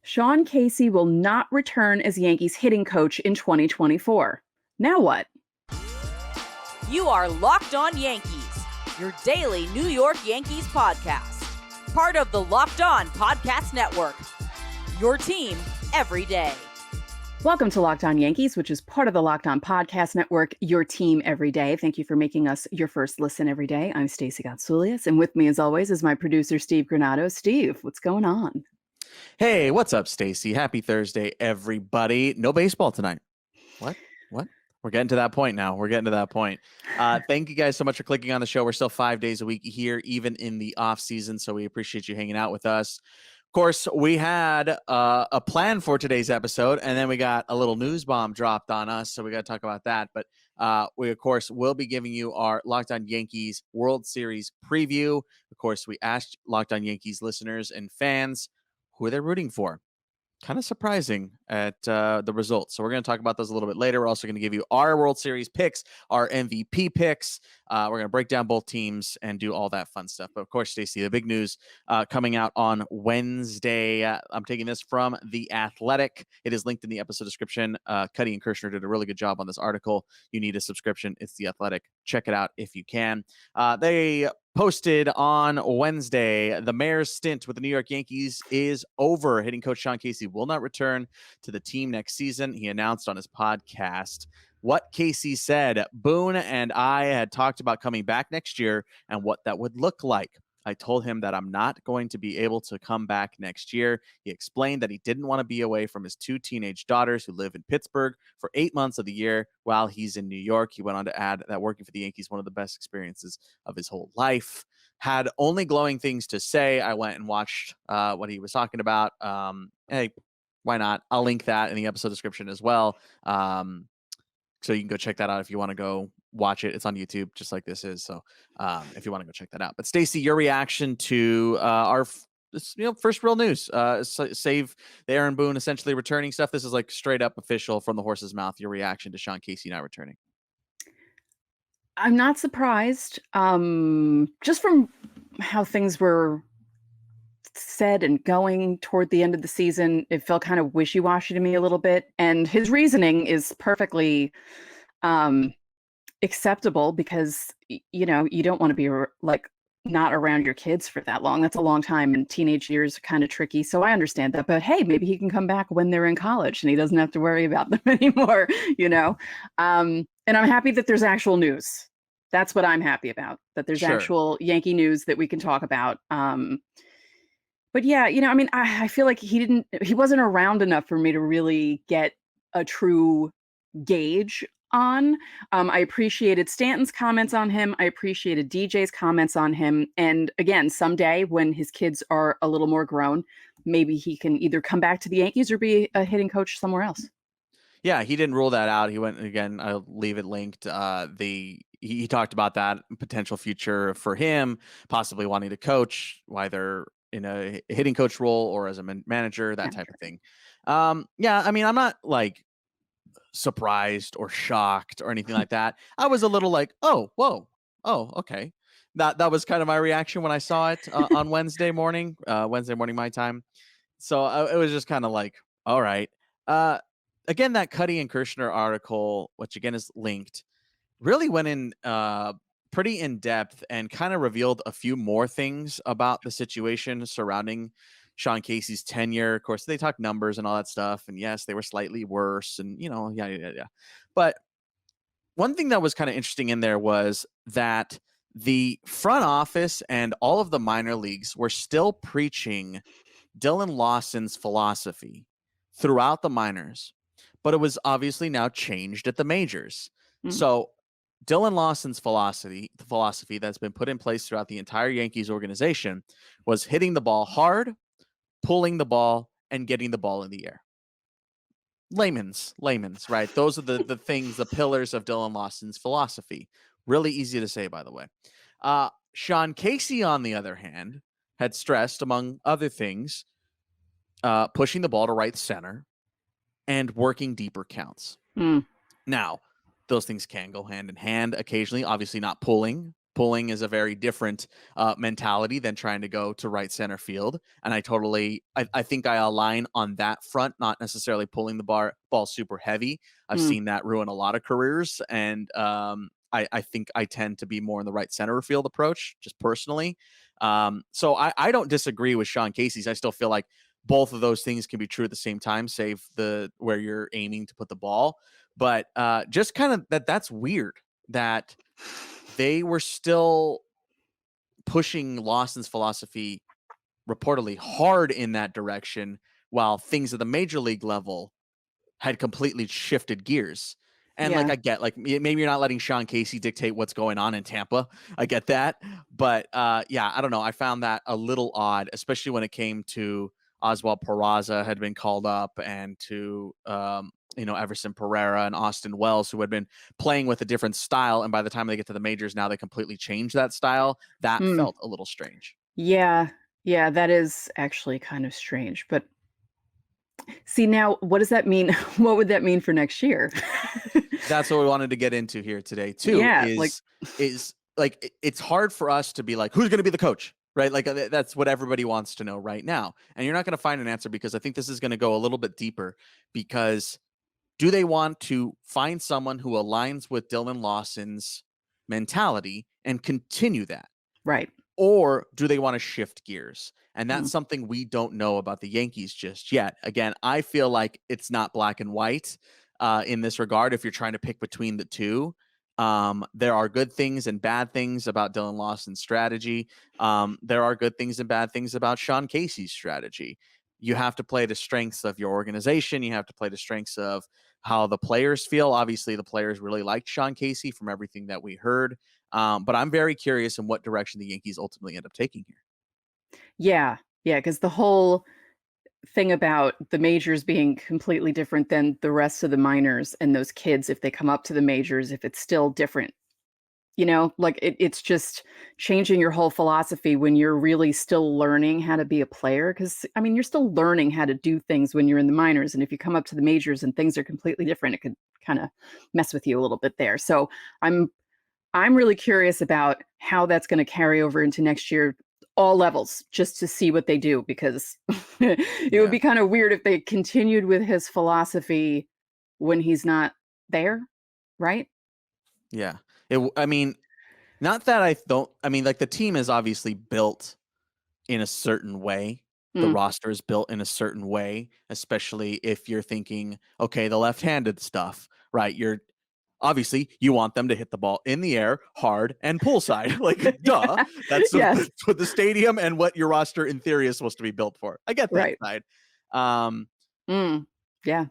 Sean Casey will not return as Yankees hitting coach in 2024. Now what? You are Locked On Yankees, your daily New York Yankees podcast. Part of the Locked On Podcast Network, your team every day. Welcome to Locked On Yankees, which is part of the Locked On Podcast Network, your team every day. Thank you for making us your first listen every day. I'm Stacey Gotsoulias, and with me, as always, is my producer, Steve Granado. Steve, what's going on? Hey, what's up, Stacey? Happy Thursday, everybody. No baseball tonight. What? We're getting to that point now. Thank you guys so much for clicking on the show. We're still 5 days a week here, even in the off season. So we appreciate you hanging out with us. Of course, we had a plan for today's episode, and then we got a little news bomb dropped on us, so we got to talk about that. But we, of course, will be giving you our Locked On Yankees World Series preview. Of course, we asked Locked On Yankees listeners and fans who they're rooting for. Kind of surprising at the results. So we're going to talk about those a little bit later. We're also going to give you our World Series picks, our MVP picks. We're going to break down both teams and do all that fun stuff. But of course, Stacey, the big news coming out on Wednesday. I'm taking this from The Athletic. It is linked in the episode description. Cuddy and Kirshner did a really good job on this article. You need a subscription. It's The Athletic. Check it out if you can. They posted on Wednesday, the mayor's stint with the New York Yankees is over. Hitting coach Sean Casey will not return to the team next season. He announced on his podcast what Casey said. Boone and I had talked about coming back next year and what that would look like. I told him that I'm not going to be able to come back next year. He explained that he didn't want to be away from his two teenage daughters who live in Pittsburgh for 8 months of the year while he's in New York. He went on to add that working for the Yankees, one of the best experiences of his whole life. Had only glowing things to say. I went and watched what he was talking about. Hey, why not? I'll link that in the episode description as well. So you can go check that out if you want to go watch it. It's on YouTube, just like this is. So if you want to go check that out. But Stacey, your reaction to our first real news, save the Aaron Boone essentially returning stuff. This is like straight up official from the horse's mouth. Your reaction to Sean Casey not returning. I'm not surprised. Just from how things were said and going toward the end of the season, it felt kind of wishy-washy to me a little bit. And his reasoning is perfectly acceptable because, you don't want to be like not around your kids for that long. That's a long time, and teenage years are kind of tricky. So I understand that. But hey, maybe he can come back when they're in college and he doesn't have to worry about them anymore, And I'm happy that there's actual news. That's what I'm happy about, that there's actual Yankee news that we can talk about. But yeah, I feel like he wasn't around enough for me to really get a true gauge on. I appreciated Stanton's comments on him. I appreciated DJ's comments on him. And again, someday when his kids are a little more grown, maybe he can either come back to the Yankees or be a hitting coach somewhere else. Yeah, he didn't rule that out. He went again. I'll leave it linked. He talked about that potential future for him, possibly wanting to coach, whether in a hitting coach role or as a manager, that type of thing. I'm not like surprised or shocked or anything like that. I was a little like, oh, whoa, oh, okay. That was kind of my reaction when I saw it on Wednesday morning my time. So it was just kind of like, all right. Again, that Cuddy and Kirshner article, which again is linked, really went in pretty in depth and kind of revealed a few more things about the situation surrounding Sean Casey's tenure. Of course, they talked numbers and all that stuff. And yes, they were slightly worse and, yeah. But one thing that was kind of interesting in there was that the front office and all of the minor leagues were still preaching Dillon Lawson's philosophy throughout the minors, but it was obviously now changed at the majors. Mm-hmm. So Dillon Lawson's philosophy, the philosophy that's been put in place throughout the entire Yankees organization, was hitting the ball hard, pulling the ball, and getting the ball in the air. Layman's, right? Those are the things, the pillars of Dillon Lawson's philosophy. Really easy to say, by the way. Sean Casey, on the other hand, had stressed, among other things, pushing the ball to right center and working deeper counts. Now, those things can go hand in hand occasionally, obviously not pulling Pulling is a very different mentality than trying to go to right center field. And I think I align on that front, not necessarily pulling the ball super heavy. I've seen that ruin a lot of careers. And I think I tend to be more in the right center field approach, just personally. So I don't disagree with Sean Casey's. I still feel like both of those things can be true at the same time, save where you're aiming to put the ball. But just kind of that's weird that they were still pushing Lawson's philosophy reportedly hard in that direction, while things at the major league level had completely shifted gears. And I get, maybe you're not letting Sean Casey dictate what's going on in Tampa. I get that. But I don't know. I found that a little odd, especially when it came to Oswald Peraza had been called up, and to Everson Pereira and Austin Wells, who had been playing with a different style. And by the time they get to the majors, now they completely change that style. That felt a little strange. Yeah, that is actually kind of strange. But see, now, what does that mean? What would that mean for next year? That's what we wanted to get into here today, too. Yeah, is it's hard for us to be like, who's going to be the coach? Right? That's what everybody wants to know right now. And you're not going to find an answer, because I think this is going to go a little bit deeper. Because do they want to find someone who aligns with Dillon Lawson's mentality and continue that? Right. Or do they want to shift gears? And that's something we don't know about the Yankees just yet. Again, I feel like it's not black and white in this regard. If you're trying to pick between the two, there are good things and bad things about Dillon Lawson's strategy. There are good things and bad things about Sean Casey's strategy. You have to play the strengths of your organization. You have to play the strengths of how the players feel. Obviously, the players really liked Sean Casey from everything that we heard. But I'm very curious in what direction the Yankees ultimately end up taking here. Yeah, because the whole thing about the majors being completely different than the rest of the minors, and those kids, if they come up to the majors, if it's still different, it's just changing your whole philosophy when you're really still learning how to be a player. Because, you're still learning how to do things when you're in the minors. And if you come up to the majors and things are completely different, it could kind of mess with you a little bit there. So I'm really curious about how that's going to carry over into next year, all levels, just to see what they do, because it would be kind of weird if they continued with his philosophy when he's not there, right? Yeah. Not that the team is obviously built in a certain way. The roster is built in a certain way, especially if you're thinking, okay, the left-handed stuff, right? Obviously, you want them to hit the ball in the air, hard, and poolside. Duh. That's what the stadium and what your roster in theory is supposed to be built for. I get that side. Yeah.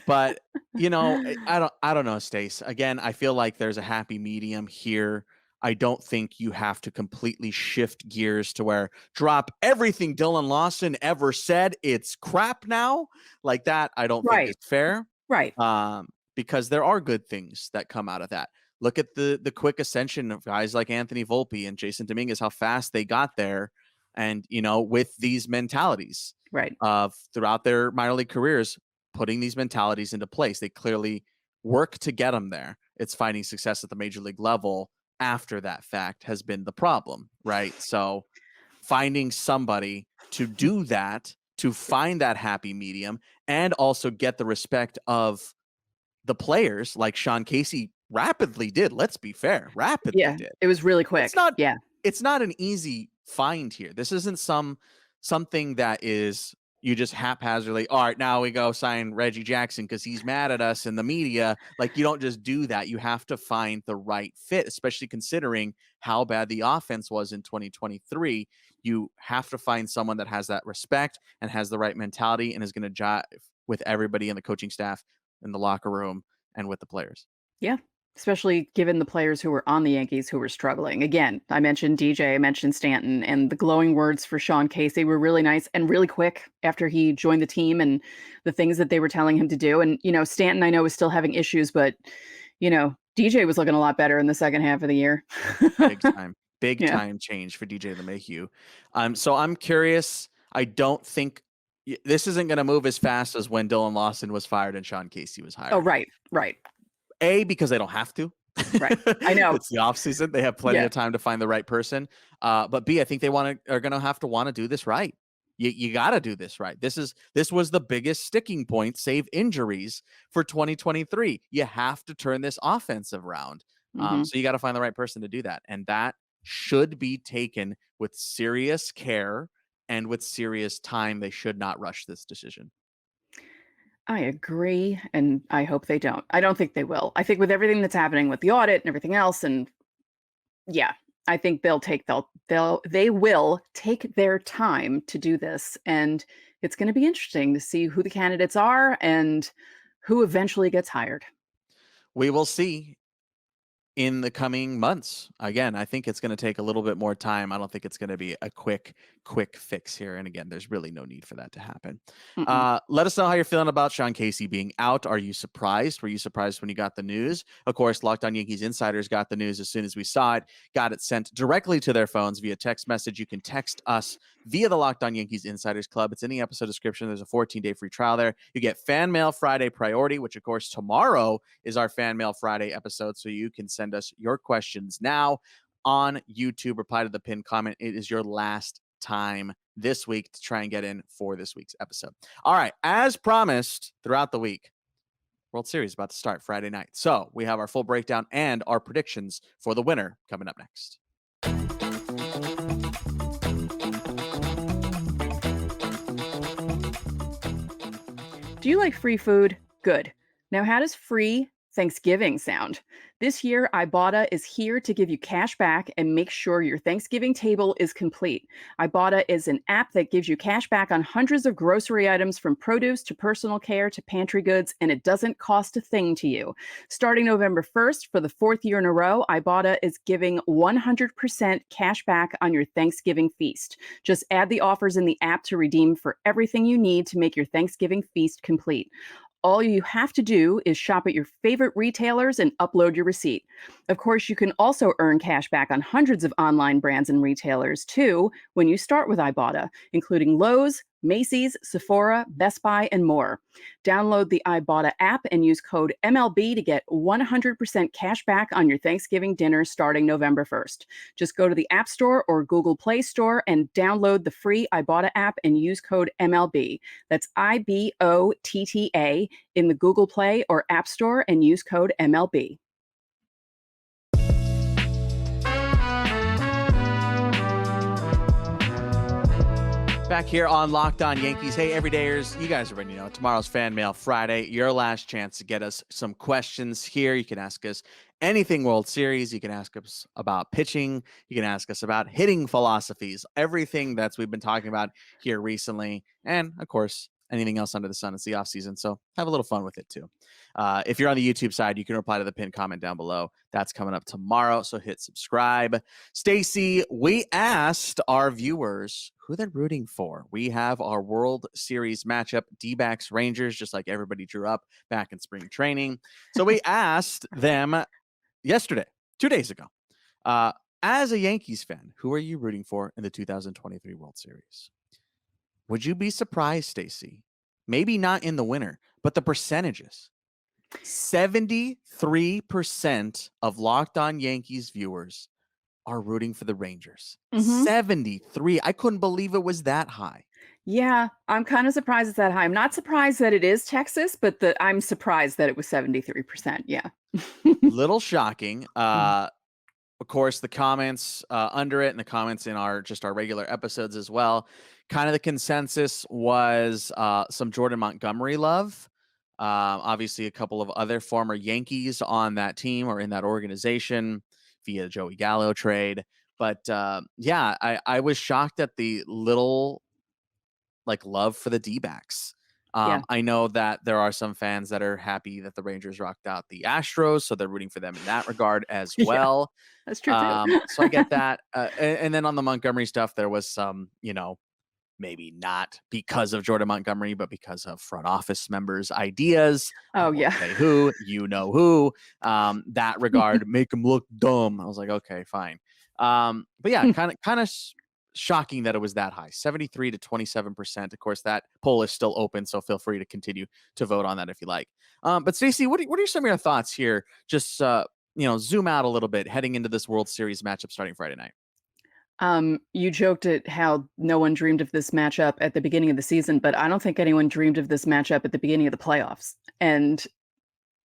But I don't know, Stace. Again, I feel like there's a happy medium here. I don't think you have to completely shift gears to where drop everything Dillon Lawson ever said. It's crap now. Like that, I don't think is fair. Right. Because there are good things that come out of that. Look at the quick ascension of guys like Anthony Volpe and Jason Dominguez, how fast they got there. And, with these mentalities throughout their minor league careers, putting these mentalities into place. They clearly work to get them there. It's finding success at the major league level after that fact has been the problem, right? So finding somebody to do that, to find that happy medium, and also get the respect of the players like Sean Casey rapidly did. Let's be fair. Rapidly did. It was really quick. It's not an easy find here. This isn't something that is you just haphazardly, all right, now we go sign Reggie Jackson because he's mad at us in the media. You don't just do that. You have to find the right fit, especially considering how bad the offense was in 2023. You have to find someone that has that respect and has the right mentality and is going to jive with everybody in the coaching staff, in the locker room, and with the players. Yeah. Especially given the players who were on the Yankees who were struggling. Again, I mentioned DJ, I mentioned Stanton, and the glowing words for Sean Casey were really nice and really quick after he joined the team, and the things that they were telling him to do. And, Stanton, I know, was still having issues, but, DJ was looking a lot better in the second half of the year. Big time change for DJ LeMahieu. So I'm curious. I don't think this isn't going to move as fast as when Dillon Lawson was fired and Sean Casey was hired. Oh, right. A, because they don't have to. Right. I know. It's the offseason. They have plenty of time to find the right person. But B, I think they are going to have to want to do this right. You got to do this right. This was the biggest sticking point, save injuries, for 2023. You have to turn this offense around. So you got to find the right person to do that. And that should be taken with serious care and with serious time. They should not rush this decision. I agree, and I hope they don't. I don't think they will. I think with everything that's happening with the audit and everything else, and yeah, I think they will take their time to do this, and it's going to be interesting to see who the candidates are and who eventually gets hired. We will see in the coming months. Again, I think it's going to take a little bit more time. I don't think it's going to be a quick fix here. And again, there's really no need for that to happen. Let us know how you're feeling about Sean Casey being out. Are you surprised? Were you surprised when you got the news? Of course, Locked On Yankees insiders got the news as soon as we saw it, got it sent directly to their phones via text message. You can text us via the Locked On Yankees Insiders Club. It's in the episode description. There's a 14-day free trial there. You get Fan Mail Friday priority, which of course tomorrow is our Fan Mail Friday episode. So you can send us your questions now on YouTube. Reply to the pinned comment. It is your last time this week to try and get in for this week's episode. All right. As promised throughout the week, World Series about to start Friday night. So we have our full breakdown and our predictions for the winner coming up next. Do you like free food? Good. Now, how does free Thanksgiving sound? This year, Ibotta is here to give you cash back and make sure your Thanksgiving table is complete. Ibotta is an app that gives you cash back on hundreds of grocery items from produce to personal care to pantry goods, and it doesn't cost a thing to you. Starting November 1st, for the fourth year in a row, Ibotta is giving 100% cash back on your Thanksgiving feast. Just add the offers in the app to redeem for everything you need to make your Thanksgiving feast complete. All you have to do is shop at your favorite retailers and upload your receipt. Of course, you can also earn cash back on hundreds of online brands and retailers too when you start with Ibotta, including Lowe's, Macy's, Sephora, Best Buy, and more. Download the Ibotta app and use code MLB to get 100% cash back on your Thanksgiving dinner starting November 1st. Just go to the App Store or Google Play Store and download the free Ibotta app and use code MLB. That's IBOTTA in the Google Play or App Store and use code MLB. Back here on Locked On Yankees. Hey, everydayers, you guys already know tomorrow's Fan Mail Friday. Your last chance to get us some questions here. You can ask us anything World Series. You can ask us about pitching. You can ask us about hitting philosophies, everything that's we've been talking about here recently. And, of course, anything else under the sun. It's the offseason, so have a little fun with it, too. If you're on the YouTube side, you can reply to the pinned comment down below. That's coming up tomorrow, so hit subscribe. Stacey, we asked our viewers who they're rooting for. We have our World Series matchup, DBacks Rangers, just like everybody drew up back in spring training. So we asked them yesterday, 2 days ago, as a Yankees fan, who are you rooting for in the 2023 World Series? Would you be surprised, Stacey? Maybe not in the winner, but the percentages. 73% of Locked On Yankees viewers are rooting for the Rangers. 73. I couldn't believe it was that high. Yeah, I'm kind of surprised it's that high. I'm not surprised that it is Texas, but I'm surprised that it was 73%. Yeah. Little shocking. Of course, the comments under it and the comments in our regular episodes as well. Kind of the consensus was some Jordan Montgomery love. Obviously, a couple of other former Yankees on that team or in that organization via Joey Gallo trade. But yeah, I was shocked at the little love for the D-backs. I know that there are some fans that are happy that the Rangers rocked out the Astros, so they're rooting for them in that regard as well. That's true too. So I get that. And then on the Montgomery stuff, there was some, maybe not because of Jordan Montgomery, but because of front office members' ideas. Oh, yeah. Say who, who. That regard, make them look dumb. I was like, okay, fine. But yeah, kind of shocking that it was that high, 73 to 27%. Of course, that poll is still open, so feel free to continue to vote on that if you like. But Stacey, what are some of your thoughts here? Just zoom out a little bit heading into this World Series matchup starting Friday night? You joked at how no one dreamed of this matchup at the beginning of the season, but I don't think anyone dreamed of this matchup at the beginning of the playoffs. And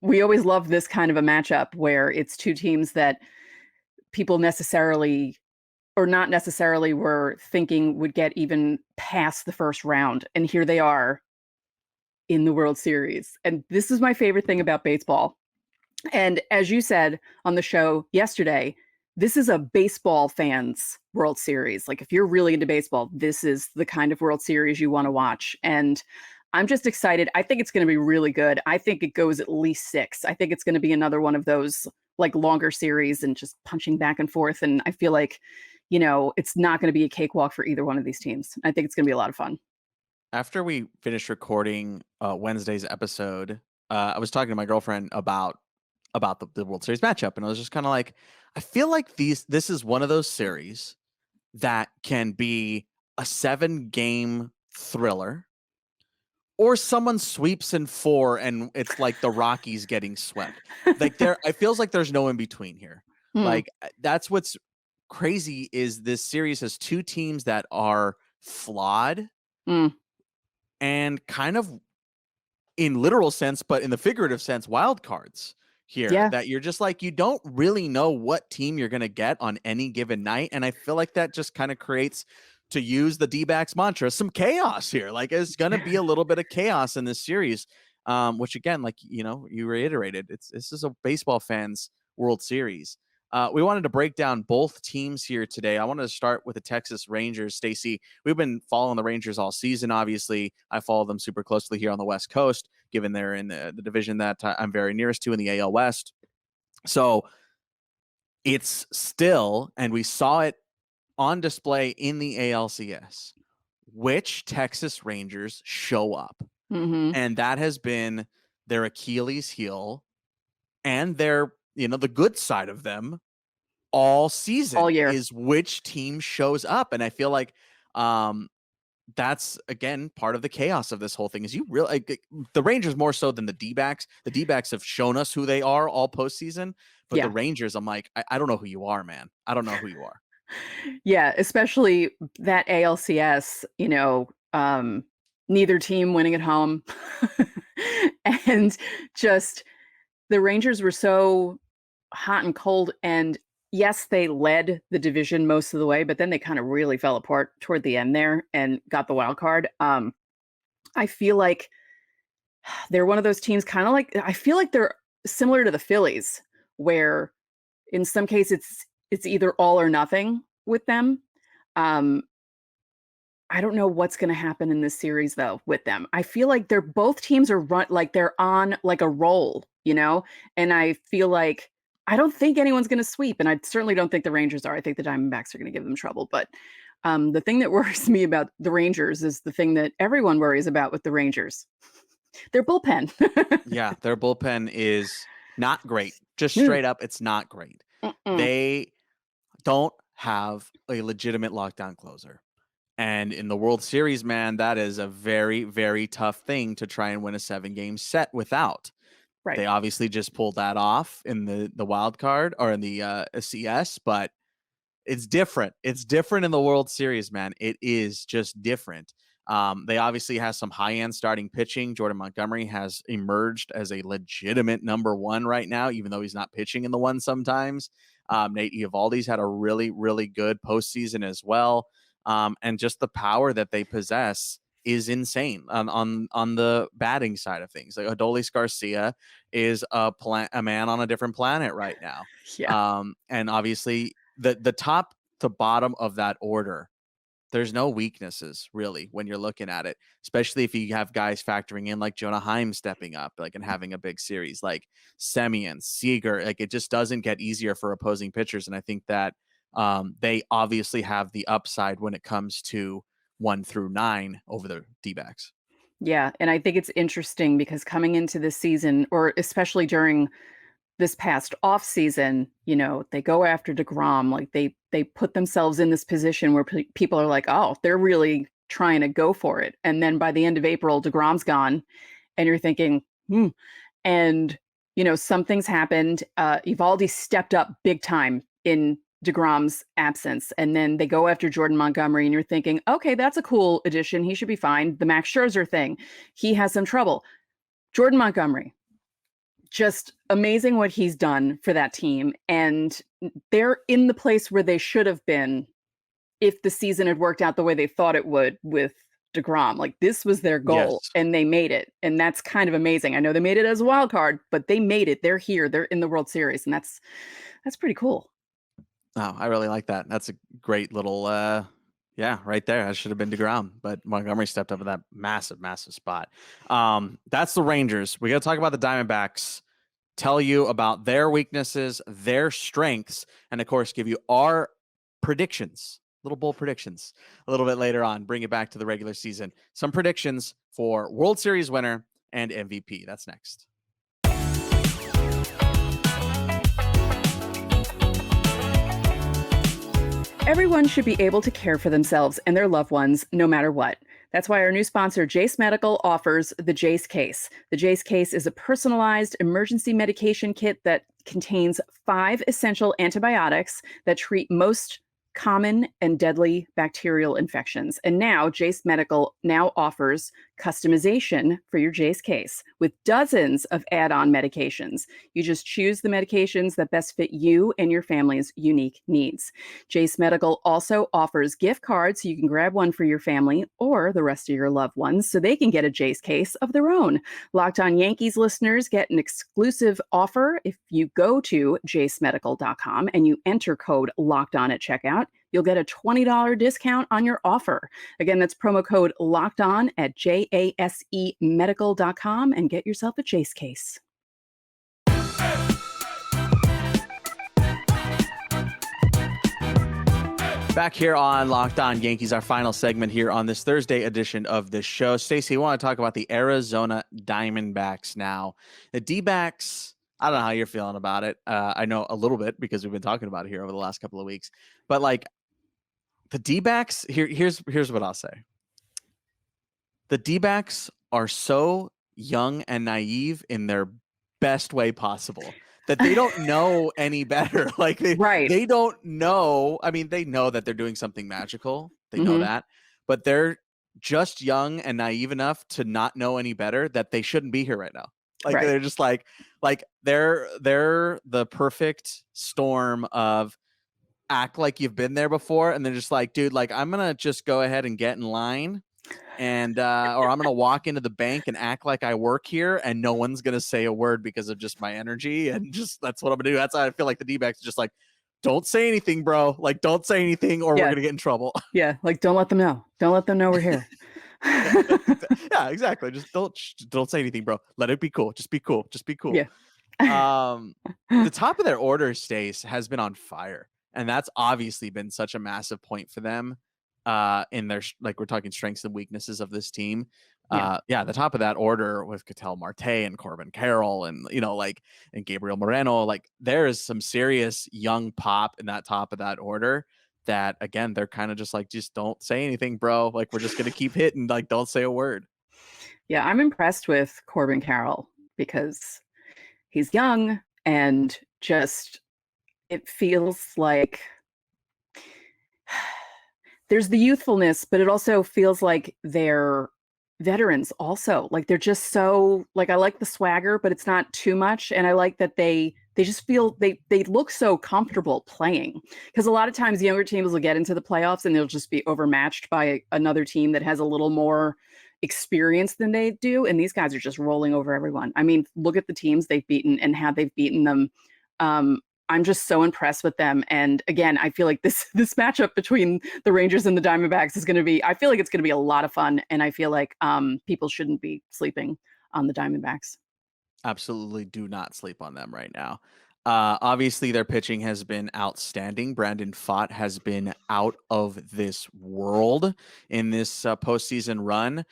we always love this kind of a matchup where it's two teams that people necessarily or not necessarily were thinking would get even past the first round. And here they are in the World Series. And this is my favorite thing about baseball. And as you said on the show yesterday, this is a baseball fans World Series. Like if you're really into baseball, this is the kind of World Series you want to watch. And I'm just excited. I think it's going to be really good. I think it goes at least 6. I think it's going to be another one of those like longer series and just punching back and forth. And I feel like, it's not going to be a cakewalk for either one of these teams. I think it's going to be a lot of fun. After we finished recording Wednesday's episode, I was talking to my girlfriend about the World Series matchup, and I was just kind of like, I feel like this is one of those series that can be a 7-game thriller, or someone sweeps in 4 and it's like the Rockies getting swept. Like it feels like there's no in between here. Like that's what's crazy is this series has 2 teams that are flawed and kind of in literal sense, but in the figurative sense, wild cards here that you're just like, you don't really know what team you're going to get on any given night. And I feel like that just kind of creates, to use the DBacks mantra, some chaos here. Like it's going to be a little bit of chaos in this series, which again, like, you reiterated, this is a baseball fans World Series. We wanted to break down both teams here today. I wanted to start with the Texas Rangers. Stacey, we've been following the Rangers all season. Obviously, I follow them super closely here on the West Coast, given they're in the division that I'm very nearest to in the AL West. So it's still, and we saw it on display in the ALCS, which Texas Rangers show up. And that has been their Achilles heel and their, the good side of them all season, all year, is which team shows up. And I feel like that's, again, part of the chaos of this whole thing is you really like the Rangers more so than the D-backs. The D-backs have shown us who they are all postseason, but the Rangers, I'm like, I don't know who you are, man. I don't know who you are. Yeah, especially that ALCS, neither team winning at home. And just the Rangers were so hot and cold. And yes, they led the division most of the way, but then they kind of really fell apart toward the end there and got the wild card. I feel like they're one of those teams I feel like they're similar to the Phillies, where in some cases it's either all or nothing with them. I don't know what's going to happen in this series though with them. I feel like both teams are they're on like a roll, and I feel like I don't think anyone's going to sweep, and I certainly don't think the Rangers are. I think the Diamondbacks are going to give them trouble. But the thing that worries me about the Rangers is the thing that everyone worries about with the Rangers. Their bullpen. Yeah, their bullpen is not great. Just straight up, it's not great. They don't have a legitimate lockdown closer. And in the World Series, man, that is a very, very tough thing to try and win a 7-game set without. Right. They obviously just pulled that off in the wild card or in the CS, but it's different. It's different in the World Series, man. It is just different. They obviously have some high-end starting pitching. Jordan Montgomery has emerged as a legitimate number 1 right now, even though he's not pitching in the 1 sometimes. Nate Eovaldi's had a really, really good postseason as well. And just the power that they possess is insane on the batting side of things. Like Adolis Garcia is a man on a different planet right now. Yeah. And obviously the top to bottom of that order, there's no weaknesses really when you're looking at it, especially if you have guys factoring in like Jonah Heim stepping up, like, and having a big series like Semien, Seager. Like it just doesn't get easier for opposing pitchers. And I think that they obviously have the upside when it comes to 1 through 9 over the D-backs. Yeah. And I think it's interesting because coming into this season, or especially during this past off season, they go after DeGrom, like they put themselves in this position where people are like, oh, they're really trying to go for it. And then by the end of April, DeGrom's gone and you're thinking, and something's happened. Evaldi stepped up big time in DeGrom's absence. And then they go after Jordan Montgomery and you're thinking, okay, that's a cool addition. He should be fine. The Max Scherzer thing, he has some trouble. Jordan Montgomery, just amazing what he's done for that team. And they're in the place where they should have been if the season had worked out the way they thought it would with DeGrom. Like, this was their goal, Yes. and they made it. And that's kind of amazing. I know they made it as a wild card, but they made it. They're here. They're in the World Series. And that's pretty cool. Oh, I really like that. That's a great little, right there. That should have been DeGrom, but Montgomery stepped up in that massive, massive spot. That's the Rangers. We got to talk about the Diamondbacks, tell you about their weaknesses, their strengths, and of course, give you our predictions, little bold predictions a little bit later on, bring it back to the regular season. Some predictions for World Series winner and MVP. That's next. Everyone should be able to care for themselves and their loved ones no matter what. That's why our new sponsor, Jace Medical, offers the Jace Case. The Jace Case is a personalized emergency medication kit that contains 5 essential antibiotics that treat most common and deadly bacterial infections. And now Jace Medical now offers customization for your Jace Case with dozens of add-on medications. You just choose the medications that best fit you and your family's unique needs. Jace Medical also offers gift cards so you can grab one for your family or the rest of your loved ones so they can get a Jace Case of their own. Locked On Yankees listeners get an exclusive offer if you go to jacemedical.com and you enter code LOCKEDON at checkout. You'll get a $20 discount on your offer. Again, that's promo code LOCKEDON at jasemedical.com and get yourself a Jace Case. Back here on Locked On Yankees, our final segment here on this Thursday edition of the show. Stacey, I want to talk about the Arizona Diamondbacks now. The DBacks, I don't know how you're feeling about it. I know a little bit because we've been talking about it here over the last couple of weeks. But like the DBacks, here's what I'll say. The DBacks are so young and naive in their best way possible that they don't know any better. Like they don't know. I mean, they know that they're doing something magical. They know that, but they're just young and naive enough to not know any better that they shouldn't be here right now. Like they're just like they're the perfect storm of act like you've been there before. And they're just like, dude, like I'm going to just go ahead and get in line and or I'm going to walk into the bank and act like I work here and no one's going to say a word because of just my energy. And just, that's what I'm gonna do. That's how I feel like the D-backs just like, don't say anything, bro. Like, don't say anything or we're going to get in trouble. Yeah. Like, don't let them know. Don't let them know we're here. Yeah, exactly. Just don't say anything, bro. Let it be cool. Just be cool. Just be cool. Yeah. The top of their order, Stace, has been on fire. And that's obviously been such a massive point for them in their, like we're talking strengths and weaknesses of this team. The top of that order with Ketel Marte and Corbin Carroll and, and Gabriel Moreno, like there is some serious young pop in that top of that order that, again, they're kind of just like, just don't say anything, bro. Like, we're just going to keep hitting, like, don't say a word. Yeah, I'm impressed with Corbin Carroll because he's young and just, it feels like there's the youthfulness, but it also feels like they're veterans also. Like they're just so, like, I like the swagger, but it's not too much. And I like that they just feel, they look so comfortable playing. Because a lot of times younger teams will get into the playoffs and they'll just be overmatched by another team that has a little more experience than they do. And these guys are just rolling over everyone. I mean, look at the teams they've beaten and how they've beaten them. I'm just so impressed with them. And again, I feel like this matchup between the Rangers and the Diamondbacks is going to be, I feel like it's going to be a lot of fun. And I feel like people shouldn't be sleeping on the Diamondbacks. Absolutely do not sleep on them right now. Obviously, their pitching has been outstanding. Brandon Pfaadt has been out of this world in this postseason run.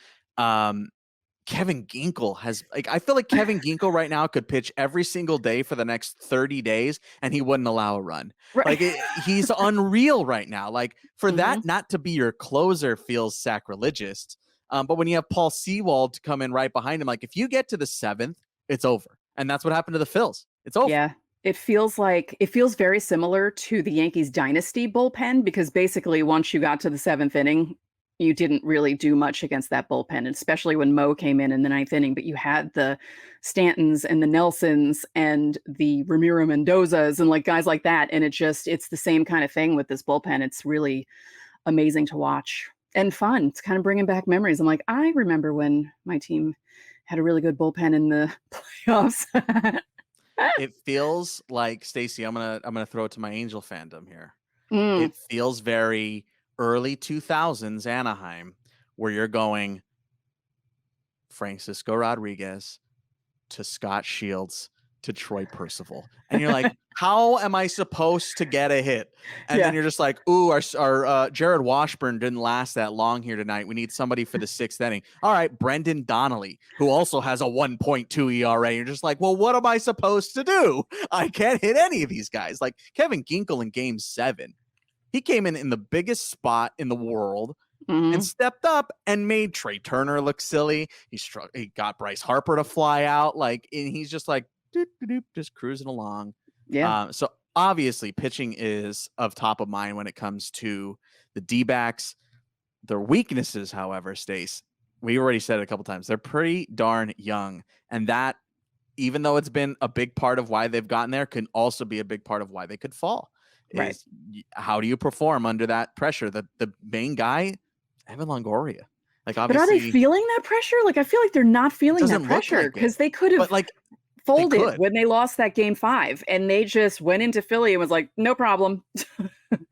Kevin Ginkel has, like, I feel like Kevin Ginkel right now could pitch every single day for the next 30 days and he wouldn't allow a run. Right. Like he's unreal right now. Like for that not to be your closer feels sacrilegious. But when you have Paul Sewald to come in right behind him, like if you get to the 7th, it's over. And that's what happened to the Phils. It's over. Yeah. It feels very similar to the Yankees dynasty bullpen, because basically once you got to the 7th inning, you didn't really do much against that bullpen, especially when Mo came in the 9th inning. But you had the Stantons and the Nelsons and the Ramiro Mendozas and like guys like that. And it's the same kind of thing with this bullpen. It's really amazing to watch and fun. It's kind of bringing back memories. I'm like, I remember when my team had a really good bullpen in the playoffs. It feels like, Stacey, I'm gonna throw it to my Angel fandom here. Mm, It feels very early 2000s Anaheim, where you're going Francisco Rodriguez to Scott Shields to Troy Percival, and you're like, how am I supposed to get a hit? And Yeah. then you're just like, ooh, our Jared Washburn didn't last that long here tonight. We need somebody for the 6th inning. All right, Brendan Donnelly, who also has a 1.2 ERA. You're just like, well, what am I supposed to do? I can't hit any of these guys. Like Kevin Ginkel in Game 7, he came in the biggest spot in the world mhm. and stepped up and made Trey Turner look silly. He got Bryce Harper to fly out, like, and he's just like doop, doop, doop, just cruising along. Yeah. So obviously pitching is of top of mind when it comes to the D-backs. Their weaknesses, however, Stace, we already said it a couple times, they're pretty darn young. And that, even though it's been a big part of why they've gotten there, can also be a big part of why they could fall. Right. How do you perform under that pressure? The main guy, Evan Longoria. Like, But are obviously, they feeling that pressure? Like, I feel like they're not feeling doesn't that look pressure, like it. because they could have but like folded could. when they lost that Game 5, and they just went into Philly and was like, no problem.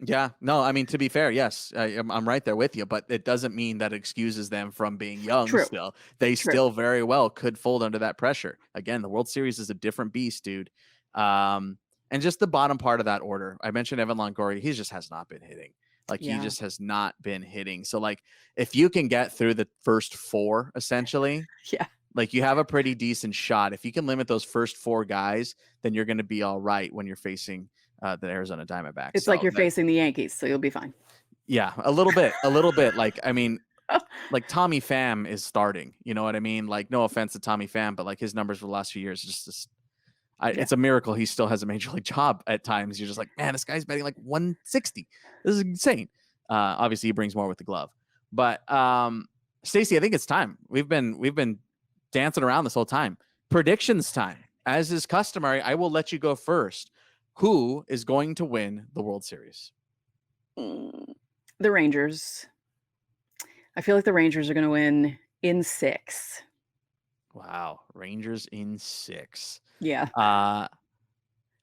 Yeah, no, I mean, to be fair, yes, I'm right there with you, but it doesn't mean that excuses them from being young. True. Still, they True. still very well could fold under that pressure. Again, the World Series is a different beast, dude. And just the bottom part of that order, I mentioned Evan Longoria. He just has not been hitting. Like, Yeah. he just has not been hitting. So, like, if you can get through the first 4, essentially, Yeah. like, you have a pretty decent shot. If you can limit those first 4 guys, then you're going to be all right when you're facing the Arizona Diamondbacks. It's like you're facing the Yankees, so you'll be fine. Yeah, a little bit. Like, I mean, like Tommy Pham is starting. You know what I mean? Like, no offense to Tommy Pham, but like his numbers for the last few years, it's a miracle he still has a major league job at times. You're just like, man, this guy's betting like 160. This is insane. Obviously, he brings more with the glove. But Stacey, I think it's time. We've been dancing around this whole time. Predictions time. As is customary, I will let you go first. Who is going to win the World Series? The Rangers. I feel like the Rangers are going to win in 6. Wow, Rangers in 6. Yeah.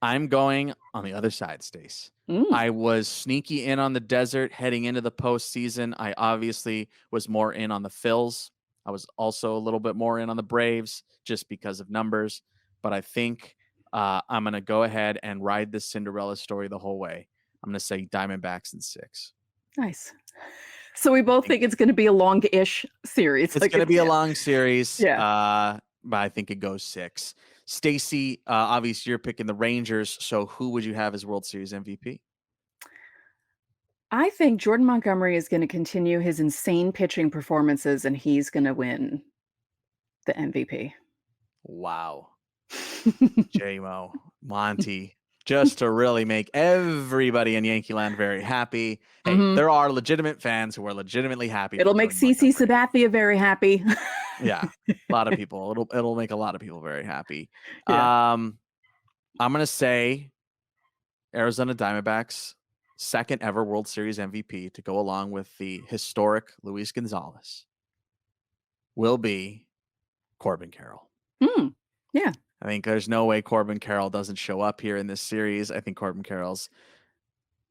I'm going on the other side, Stace. I was sneaky in on the Desert heading into the postseason. I obviously was more in on the Phils. I was also a little bit more in on the Braves just because of numbers. But I think I'm going to go ahead and ride this Cinderella story the whole way. I'm going to say Diamondbacks in 6. Nice. So we both think it's going to be a long-ish series. It's going to be a long series. Yeah. But I think it goes 6. Stacey, obviously you're picking the Rangers. So who would you have as World Series MVP? I think Jordan Montgomery is going to continue his insane pitching performances, and he's going to win the MVP. Wow. J-Mo, Monty, just to really make everybody in Yankee land very happy. Hey, there are legitimate fans who are legitimately happy. It'll make CC Sabathia very happy. Yeah, a lot of people. It'll make a lot of people very happy. Yeah. I'm gonna say Arizona Diamondbacks second ever World Series MVP to go along with the historic Luis Gonzalez will be Corbin Carroll. Yeah. I think there's no way Corbin Carroll doesn't show up here in this series. I think Corbin Carroll's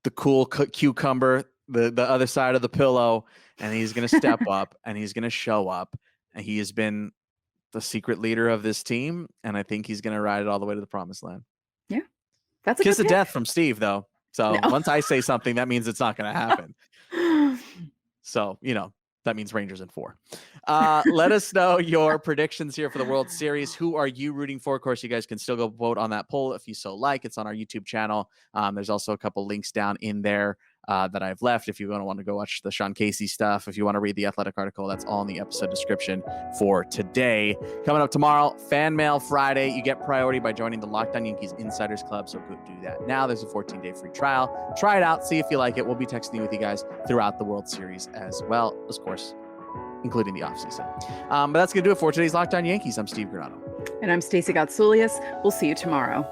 the cool cucumber, the other side of the pillow, and he's going to step up and he's going to show up. And he has been the secret leader of this team, and I think he's going to ride it all the way to the promised land. Yeah. That's a kiss good of death from Steve, though. So No. once I say something, that means it's not going to happen. So, that means Rangers in 4. Let us know your predictions here for the World Series. Who are you rooting for? Of course, you guys can still go vote on that poll if you so like. It's on our YouTube channel. There's also a couple links down in there that I've left. If you want to go watch the Sean Casey stuff, if you want to read the Athletic article, that's all in the episode description for today. Coming up tomorrow, Fan Mail Friday. You get priority by joining the Locked On Yankees Insiders Club, so go do that now. There's a 14-day free trial. Try it out, see if you like it. We'll be texting with you guys throughout the World Series as well, of course, including the offseason. But that's going to do it for today's Locked On Yankees. I'm Steve Granado. And I'm Stacey Gotsoulias. We'll see you tomorrow.